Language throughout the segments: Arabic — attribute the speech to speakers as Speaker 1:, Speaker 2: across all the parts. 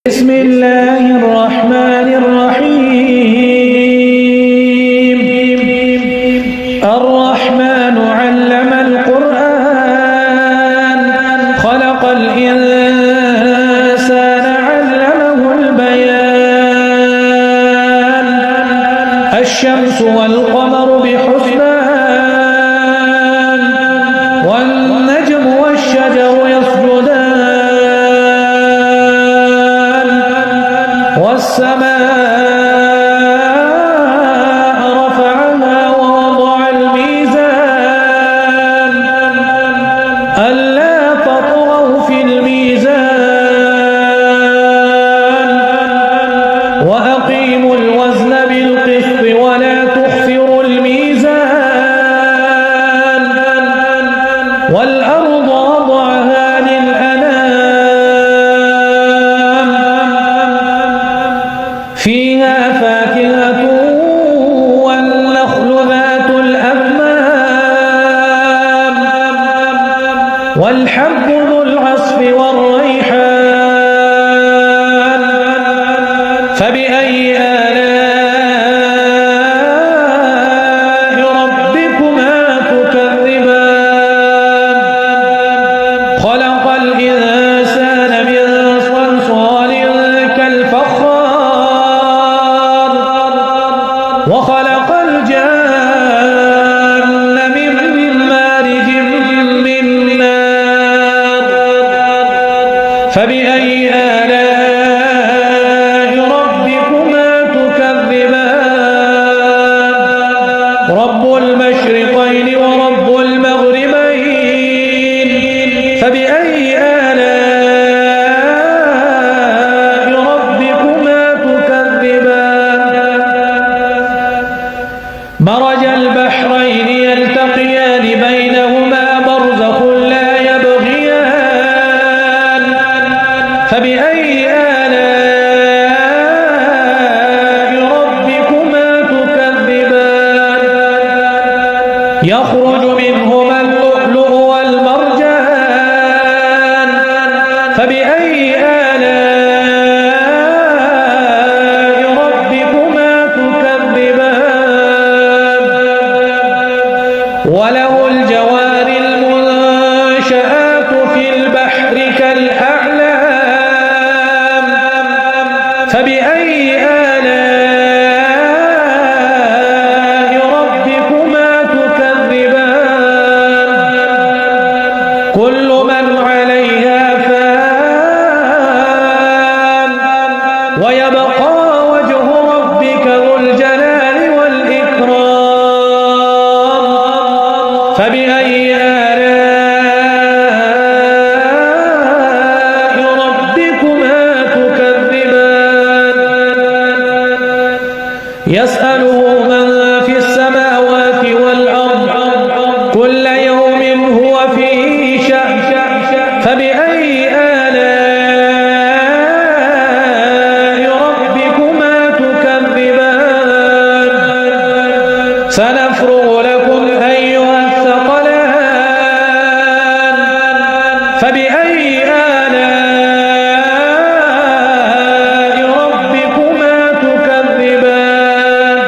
Speaker 1: بسم الله الرحمن الرحيم. الرحمن علم القرآن خلق الإنسان علمه البيان الشمس والقمر بحسبان والنجم والشجر يسجدان والسماء رفعها ووضع الميزان ألا تطغوا في الميزان وأقيموا الوزن بالقسط ولا تخسروا الميزان والأرض وضعها للأنام فيها فاكهة والنخل ذات الأكمام والحب ذو العصف والريحان فبأي آلاء ربكما تكذبان خلق الإنسان من صلصال كالفخار وخلق الجان من مارج من نار فبأي آلاء ربكما تكذبان رب المشرقين ورب المغربين فبأي آلاء ربكما تكذبان مرج البحرين يلتقيان بينهما برزخ لا يبغيان فبأي آلاء ربكما تكذبان يخرج منهما اللؤلؤ والمرجان فبأي آلاء ربكما تكذبان وله الجوار المنشآت في البحر كالأعلام فبأي آلاء ربكما تكذبان كل من عليها فان ويبقى وجه ربك ذو الجلال والإكرام فبأي آلاء ربكما تكذبان يسأله من في السماوات والأرض كل يوم هو في شأن فبأي آلاء ربكما تكذبان سنفرغ لكم أيها الثقلان فبأي آلاء ربكما تكذبان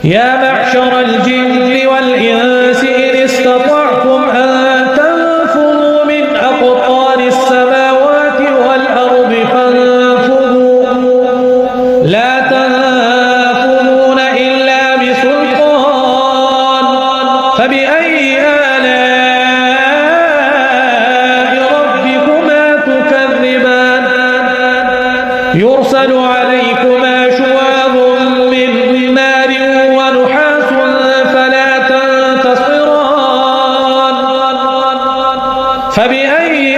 Speaker 1: يا معشر الجن والإنس إن استطعتم أن تنفذوا من أقطار السماوات والأرض فانفذوا لا تنفذون إلا بسلطان فبأي آلاء ربكما تكذبان يرسل عليكما شواظ من نار ونحاس فلا تنتصران فبأي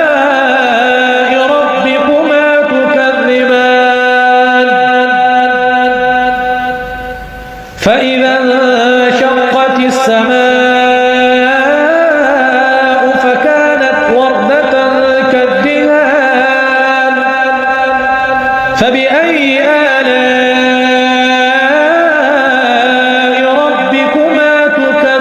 Speaker 1: آلاء ربكما تكذبان فإذا انشقت السماء فكانت وردة كالدهان فبأي آلاء ربكما تكذبان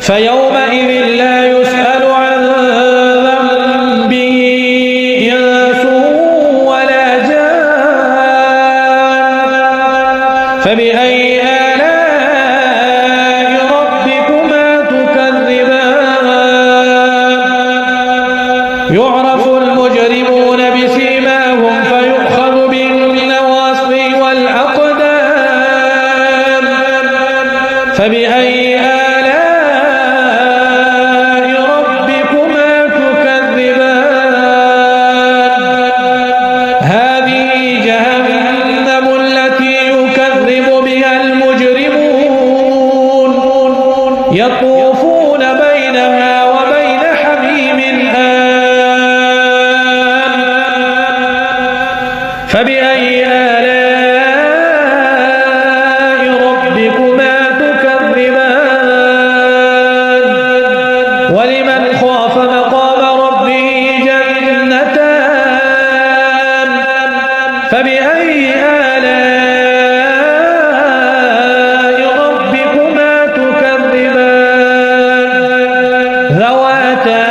Speaker 1: فيومئذ لا يسأل عن ذنبه إنس ولا جان فبأي آلاء ربكما تكذبان يعرف المجرمون بسيماهم فيؤخذ بالنواصي والأقدام فبأي آلاء ربكما تكذبان هذه جهنم التي يكذب بها المجرمون يطوفون بينها وبين حميم آن فبأي آلاء ربكما تكذبان ولمن خاف مقام ربه جنتان فبأي آلاء ربكما تكذبان ذواتا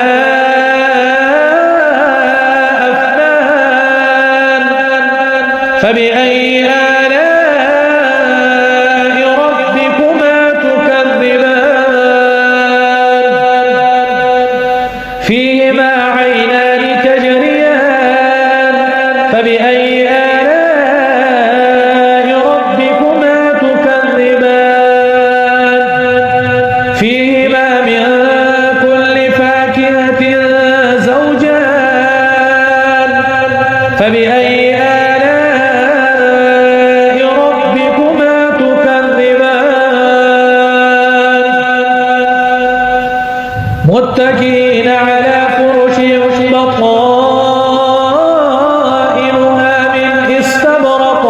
Speaker 1: أفنان فبأي آلاء ربكما تكذبان فيهما عينان تجريان فبأي آلاء ربكما تكذبان فيهما من كل فاكهة زوجان فبأي آلاء ربكما تكذبان متكئين على فرش بطائنها من استبرق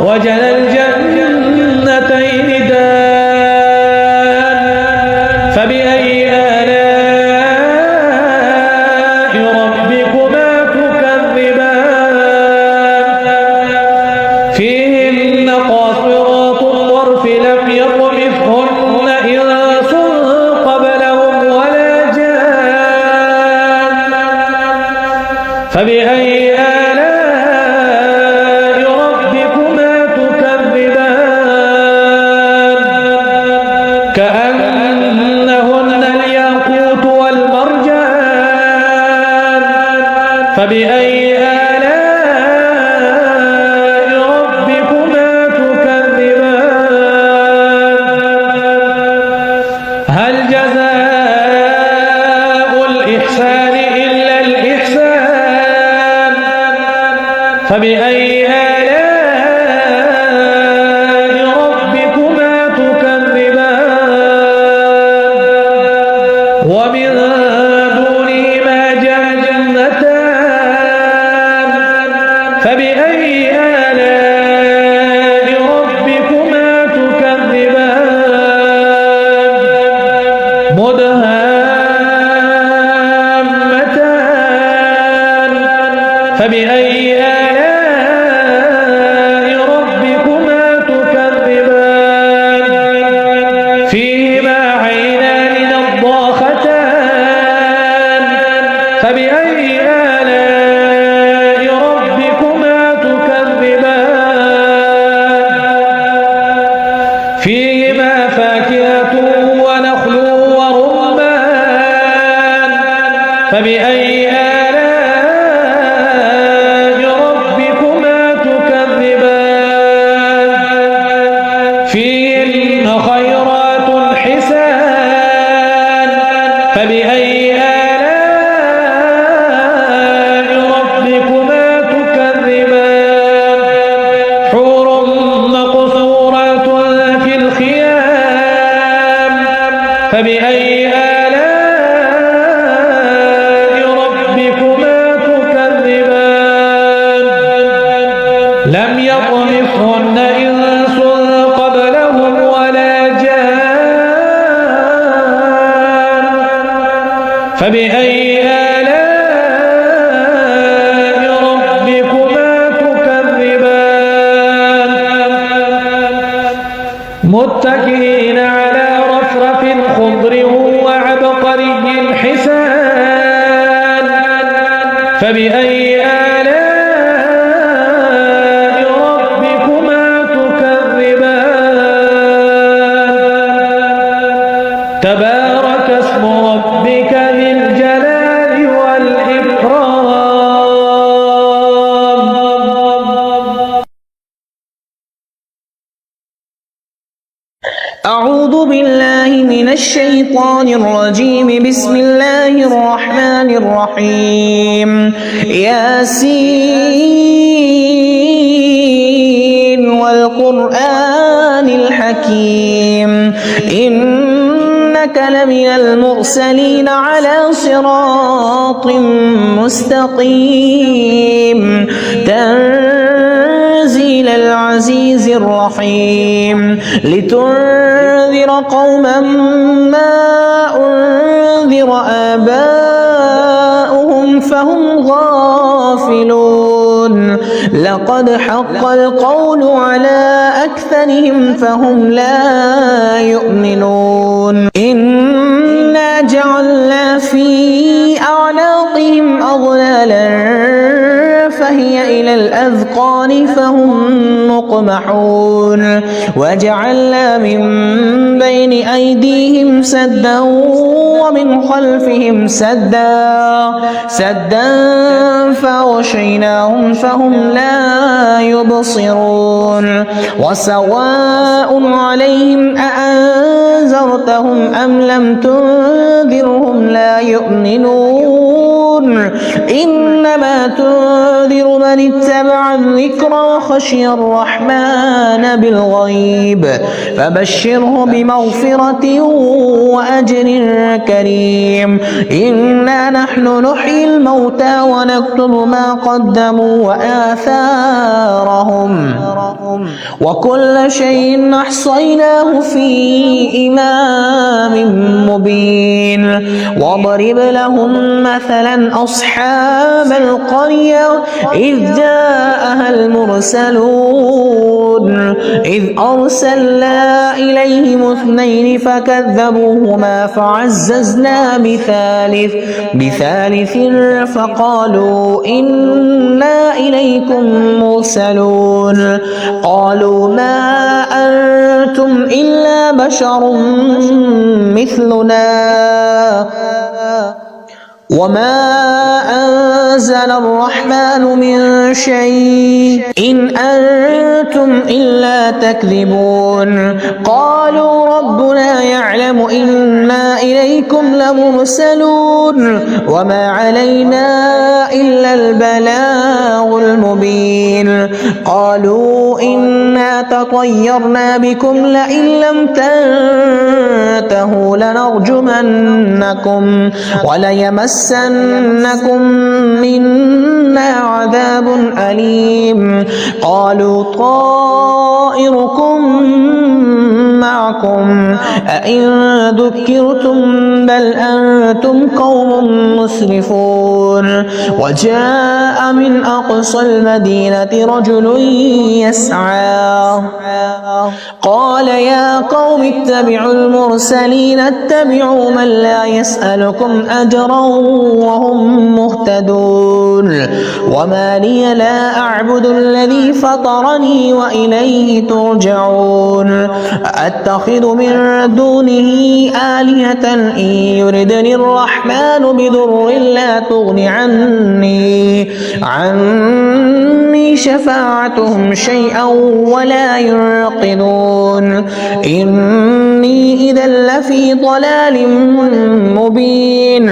Speaker 1: وجنى الجنتين دان فبأي آلاء ربكما تكذبان فيهن قاصرات الطرف لم يطمثهن إنس قبلهم ولا جان فبأي آلاء ربكما تكذبان كأنهن الياقوت والمرجان فبأي آلاء ربكما تكذبان هل جزاء الإحسان إلا الإحسان فبأي آلاء ربكما تكذبان ومن دونهما جنتان فبأي آلاء ربكما تكذبان مدهامتان فبأي آلاء ربكما تكذبان فيهما عينان نضاختان فبأي آلاء ربكما تكذبان فيهما فاكهة ونخل ورمان فبأي آلاء ربكما تكذبان فيهن خيرات حسان فبأي آلاء ربكما تكذبان حور مقصورات في الخيام فبأي آلاء ربكما تكذبان لم يطمثهن إنس قبلهم ولا جان فبأي آلاء ربكما تكذبان متكئين على رفرف خضر فبأي آلاء ربكما تكذبان تبارك اسم ربك ذي الجلال والإكرام.
Speaker 2: أعوذ بالله من الشيطان الرجيم. بسم الله الرحمن الرحيم. ياسين والقرآن الحكيم إنك لمن المرسلين على صراط مستقيم تنزيل العزيز الرحيم لتنذر قوما ما أنذر آباؤهم فهم غافلون لقد حق القول على أكثرهم فهم لا يؤمنون إنا جعلنا في أعناقهم أغلالا فهي إلى الأذقان فهم مقمحون وجعلنا من بين أيديهم سدا ومن خلفهم سدا فغشيناهم فهم لا يبصرون وسواء عليهم أأنذرتهم أم لم تنذرهم لا يؤمنون إنما تنذر من اتبع الذكر وخشي الرحمن بالغيب فبشره بمغفرة وأجر كريم. إنا نحن نحيي الموتى ونكتب ما قدموا وآثارهم وكل شيء أحصيناه في إمام مبين. واضرب لهم مثلا أصحاب القرية إذ جاءها المرسلون إذ أرسلنا إليهم اثنين فكذبوهما فعززنا بثالث فقالوا إنا إليكم مرسلون قالوا ما أنتم إلا بشر مثلنا وما أنزل الرحمن من شيء إن أنتم إلا تكذبون. قالوا ربنا يعلم إنا إليكم لمرسلون وما علينا إلا البلاغ المبين. قالوا إنا تطيرنا بكم لئن لم تنتهوا لنرجمنكم وليمسنكم منا عذاب أليم. قالوا طائركم معكم أئن ذكرتم بل أنتم قوم مسرفون. وجاء من أقصى المدينة رجل يسعى قال يا قوم اتبعوا المرسلين اتبعوا من لا يسألكم أجرا وهم مهتدون. وما لي لا أعبد الذي فطرني وإليه ترجعون. أتخذ من دونه آلهة إن يردني الرحمن بضر لا تغن عني شفاعتهم شيئا ولا ينقذون. إني إذا لفي ضلال مبين.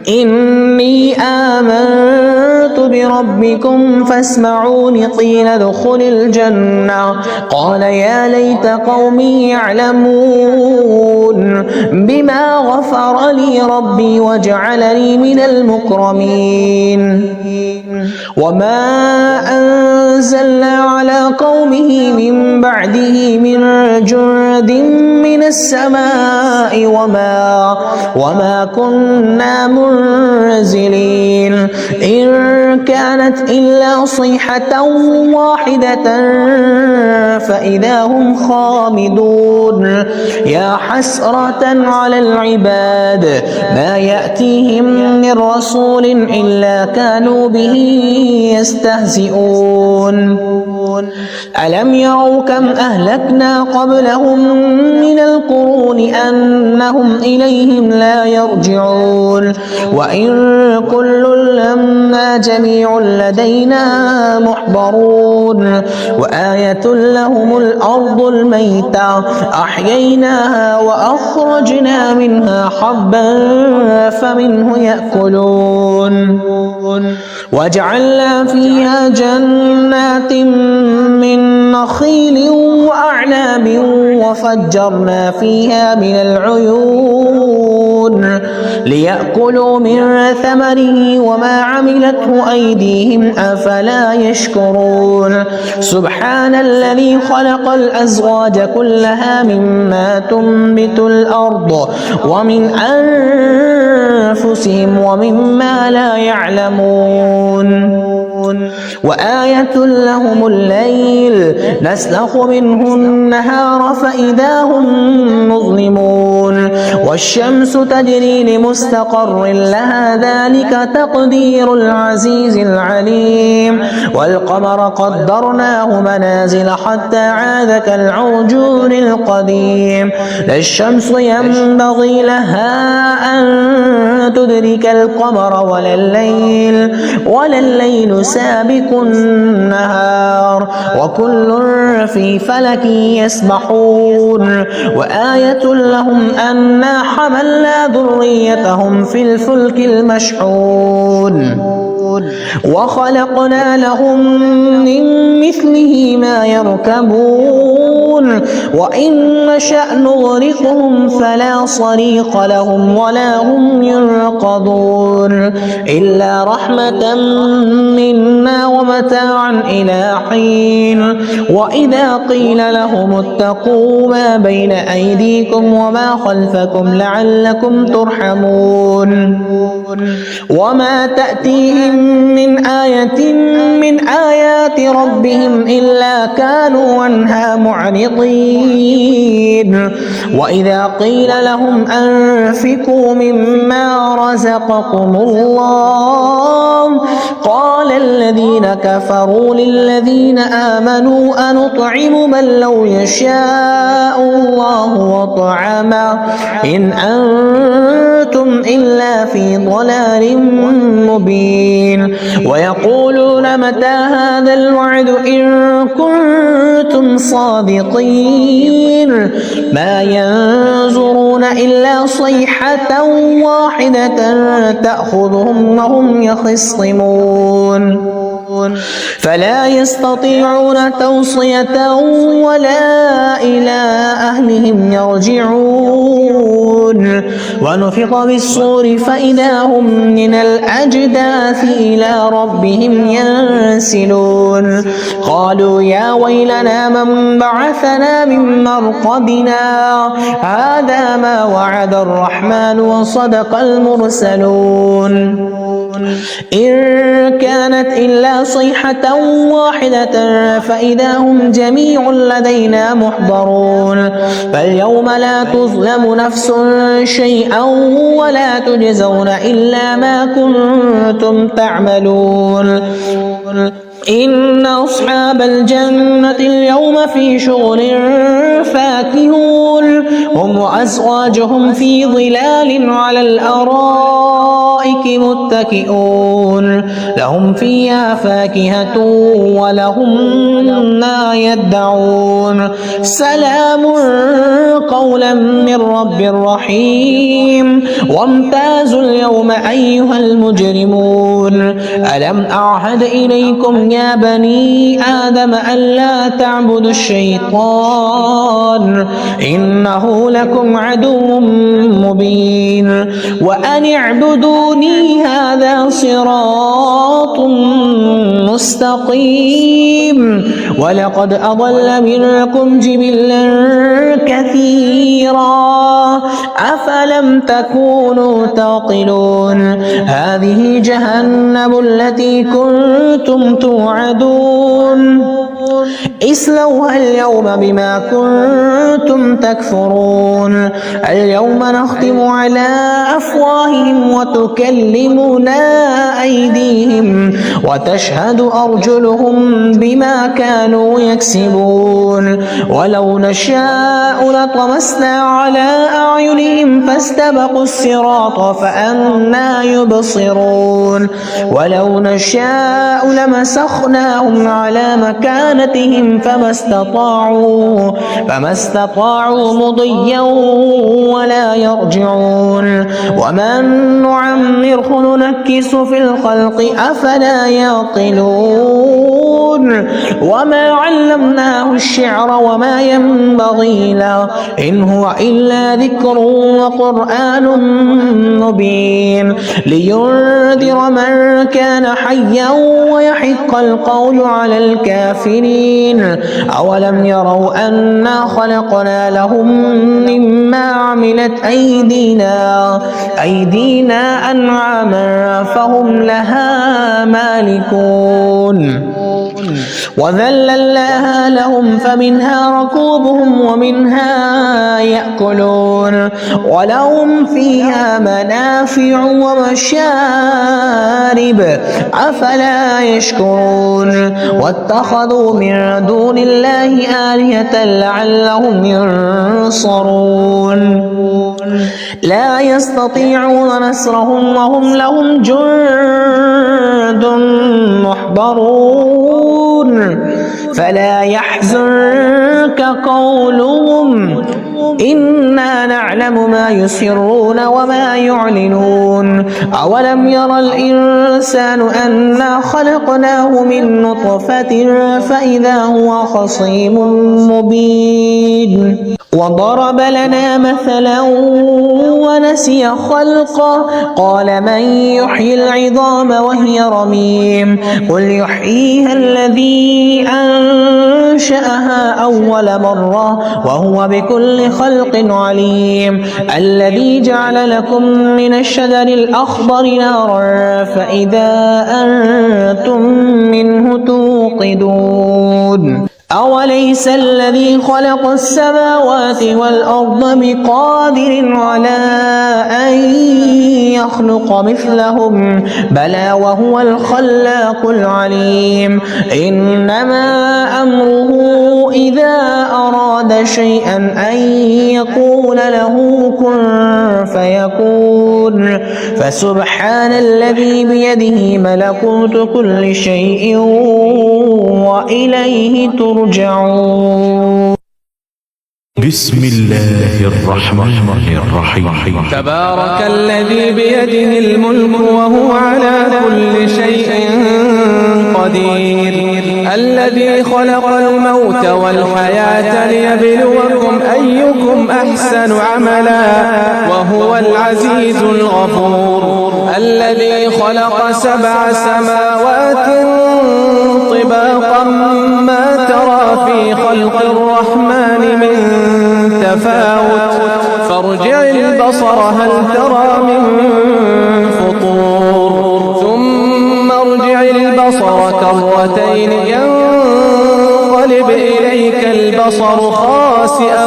Speaker 2: إني آمنت بربكم فاسمعون. قيل ادخل الجنة قال يا ليت قومي يعلمون بما غفر لي ربي وجعلني من المكرمين. وما أنزلنا على قومه من بعده من جند من السماء وما كنا منزلين إن كانت إلا صيحة واحدة فإذا هم خامدون يا حسرة على العباد ما يأتيهم من رسول إلا كانوا به يستهزئون ألم يروا كم أهلكنا قبلهم من القرون أنهم إليهم لا يرجعون وإن كل لما جميع لدينا محضرون وآية لهم الأرض الميتة أحييناها وأخرجنا منها حبا فمنه يأكلون وجعلنا فيها جنات من نخيل وأعناب وفجرنا فيها من العيون ليأكلوا من ثمره وما عملته أيديهم أفلا يشكرون سبحان الذي خلق الأزواج كلها مما تنبت الأرض ومن أنفسهم ومما لا يعلمون وآية لهم الليل نسلخ منه النهار فإذا هم مظلمون والشمس تجري لمستقر لها ذلك تقدير العزيز العليم والقمر قدرناه منازل حتى عاد كالعرجون القديم لا الشمس ينبغي لها أن تدرك القمر ولا الليل سابق النهار وكل في فلك يسبحون وآية لهم أنا حملنا ذريتهم في الفلك المشحون وخلقنا لهم من مثله ما يركبون وإن نشأ نغرقهم فلا صريخ لهم ولا هم ينقذون إلا رحمة منا ومتاعا إلى حين وإذا قيل لهم اتقوا ما بين أيديكم وما خلفكم لعلكم ترحمون وما تأتيهم من آية من آيات ربهم إلا كانوا عنها معرضين وإذا قيل لهم أنفقوا مما رزقكم الله قال الذين كفروا للذين آمنوا أنطعم من لو يشاء الله وطعمه إن أنتم إلا في ضلال مبين ويقولون متى هذا الوعد إن كنتم صادقين ما ينظرون إلا صيحة واحدة تأخذهم وهم يخصمون فلا يستطيعون توصية ولا إلى أهلهم يرجعون ونفخ بالصور فإذا هم من الأجداث إلى ربهم ينسلون قالوا يا ويلنا من بعثنا من مرقدنا هذا ما وعد الرحمن وصدق المرسلون إن كانت إلا صيحة واحدة فإذا هم جميع لدينا محضرون فاليوم لا تظلم نفس شيئا ولا تجزون إلا ما كنتم تعملون إن أصحاب الجنة اليوم في شغل فاكهون هم وأزواجهم في ظلال على الأرائك متكئون لهم فيها فاكهة ولهم ما يدعون سلام قولا من رب رحيم وامتازوا اليوم أيها المجرمون ألم أعهد إليكم يا بني آدم ألا تعبدوا الشيطان إنه لكم عدو مبين وأن اعبدوني هذا صراط مستقيم ولقد أضل منكم جبلا كثيرا أفلم تكونوا تعقلون هذه جهنم التي كنتم توعدون اصلوها اليوم بما كنتم تكفرون اليوم نختم على أفواههم وتكلمنا أيديهم وتشهد أرجلهم بما كانوا يكسبون ولو نشاء لطمسنا على أعينهم فاستبقوا الصراط فأنى يبصرون ولو نشاء لمسخناهم على مكانتهم فما استطاعوا مضيا ولا يرجعون ومن نعمره ننكس في الخلق أفلا يعقلون وما علمناه الشعر وما ينبغي له إن هو إلا ذكر وقرآن مبين لينذر من كان حيا ويحق القول على الكافرين أولم يروا أنا خلقنا لهم مما عملت أيدينا أنعاما فهم لها مالكون وذللناها لهم فمنها ركوبهم ومنها يأكلون ولهم فيها منافع ومشارب أفلا يشكرون واتخذوا من دون الله آلهة لعلهم ينصرون لا يستطيعون نصرهم وهم لهم جند محضرون فلا يحزنك قولهم إنا نعلم ما يسرون وما يعلنون أولم ير الإنسان أنا خلقناه من نطفة فإذا هو خصيم مبين وضرب لنا مثلا ونسي خلقه قال من يحيي العظام وهي رميم قل يحييها الذي أنشأها أول مرة وهو بكل خلق عليم الذي جعل لكم من الشجر الأخضر نارا فإذا أنتم منه توقدون أوليس الذي خلق السماوات والأرض بقادر على أن يخلق مثلهم بلى وهو الخلاق العليم إنما أمره إذا أراد شيئا أن يقول له كن فيكون فسبحان الذي بيده ملكوت كل شيء وإليه ترجعون
Speaker 3: بسم الله الرحمن الرحيم
Speaker 4: تبارك الذي بيده الملك وهو على كل شيء قدير الذي خلق الموت والحياة ليبلوكم أيكم أحسن عملا وهو العزيز الغفور الذي خلق 7 سماوات طباقا ما ترى في خلق الرحمن من تفاوت فارجع البصر هل ترى من فطور ثم ارجع البصر كرتين ينقلب إليك البصر خاسئا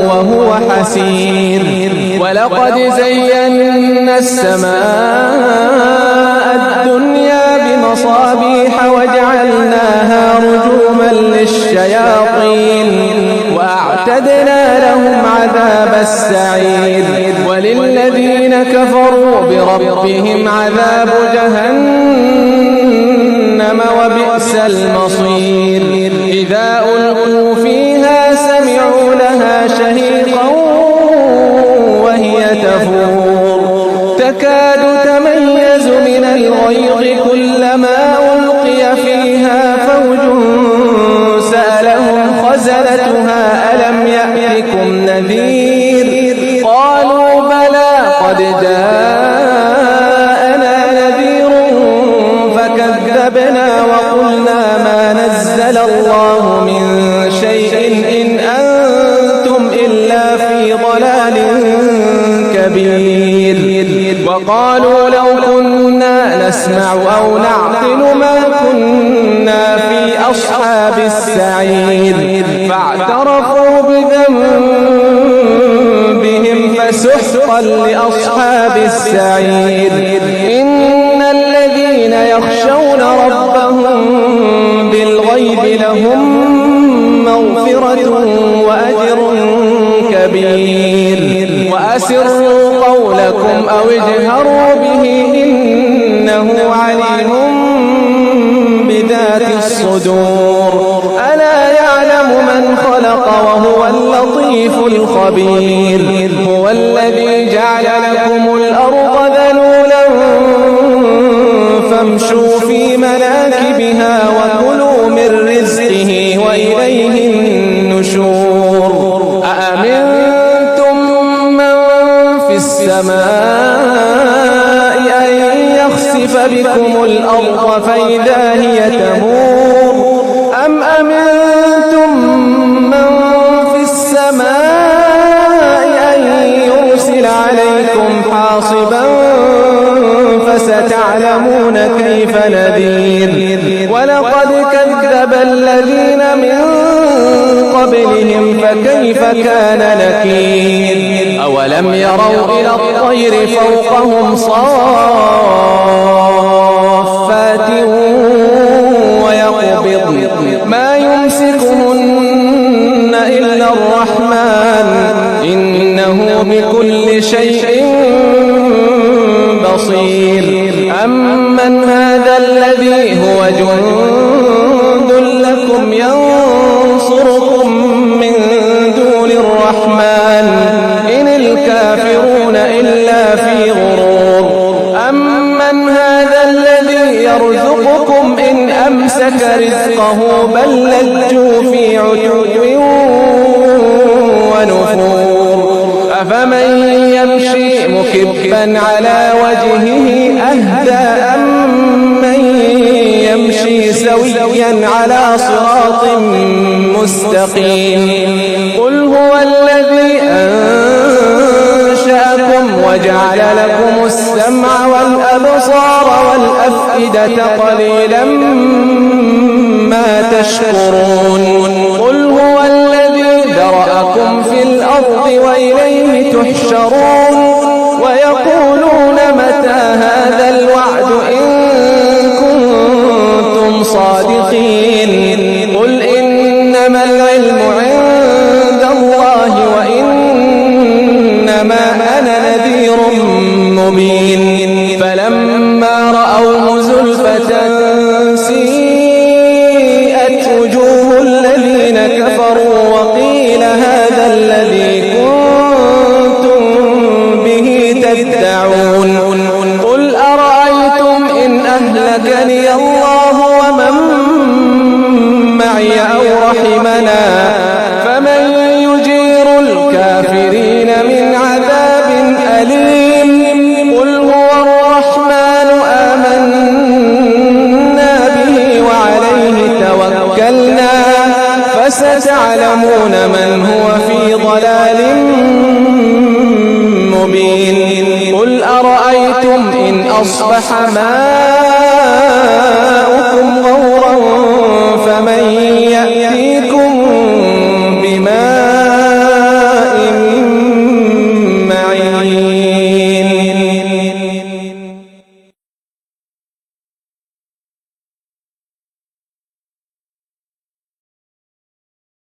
Speaker 4: وهو حسير ولقد زينا السماء الدنيا بمصابيح وجعلناها رجوما للشياطين وأعتدنا لهم عذاب السعير وللذين كفروا بربهم عذاب جهنم وبئس المصير إذا ألقوا فيها سمعوا لها شهيقا وهي تفور تكاد تميز من الغيظ كلما ألقي فيها فوج سألهم خزنتها ألم يأتكم نذير قالوا بلى قد جاءنا نذير فكذبنا وقلنا نزل الله من شيء إن أنتم إلا في ضلال كبير وقالوا لو كنا نسمع أو نعقل ما كنا في أصحاب السعير فاعترفوا بذنبهم فسحقا لأصحاب السعير إن الذين يخشون ربهم بالغيب لهم مغفرة وأجر كبير وأسروا قولكم أو اجهروا به إنه عليم بذات الصدور ألا يعلم من خلق وهو اللطيف الخبير هو الذي جعل لكم الأرض ذلولا فامشوا في مناكبها وكلوا من رزقه وإليه النشور أأمنتم من في السماء أن يخسف بكم الأرض فإذا هي تمور أم أمنتم من في السماء أن يرسل عليكم حاصبا فستعلمون كيف نذير ولقد كذب الذين من قبلهم فكيف كان نكير أولم يروا إلى الطير فوقهم صافات ويقبضن ما يمسكهن إلا الرحمن إنه بكل شيء بصير أمن هذا الذي هو جند لكم ينصركم من دون الرحمن إن الكافرون إلا في غرور أمن هذا الذي يرزقكم إن أمسك رزقه بل لجوا في عتو ونفور أفمن يمشي مكبا على وجهه أهدى أمن يمشي سويا على صراط مستقيم قل هو الذي أنشأكم وجعل لكم السمع والأبصار والأفئدة قليلا ما تشكرون قل هو الذي ذرأكم في الأرض وإليه تحشرون ويقولون متى هذا الوعد إن كنتم صادقين قل إنما العلم عند الله وإنما أنا نذير مبين فلما رأوه زلفة سيئت وجوه الذين كفروا وقيل هذا الذي كنتم به تدعون قل أرأيتم إن أهلكني الله ومن معي أو رحمنا فمن يجير الكافرين من عذاب أليم قل هو الرحمن آمنا به وعليه توكلنا فستعلمون من هو في ضلال مبين قل أرأيتم إن أصبح ماؤكم غورا فمن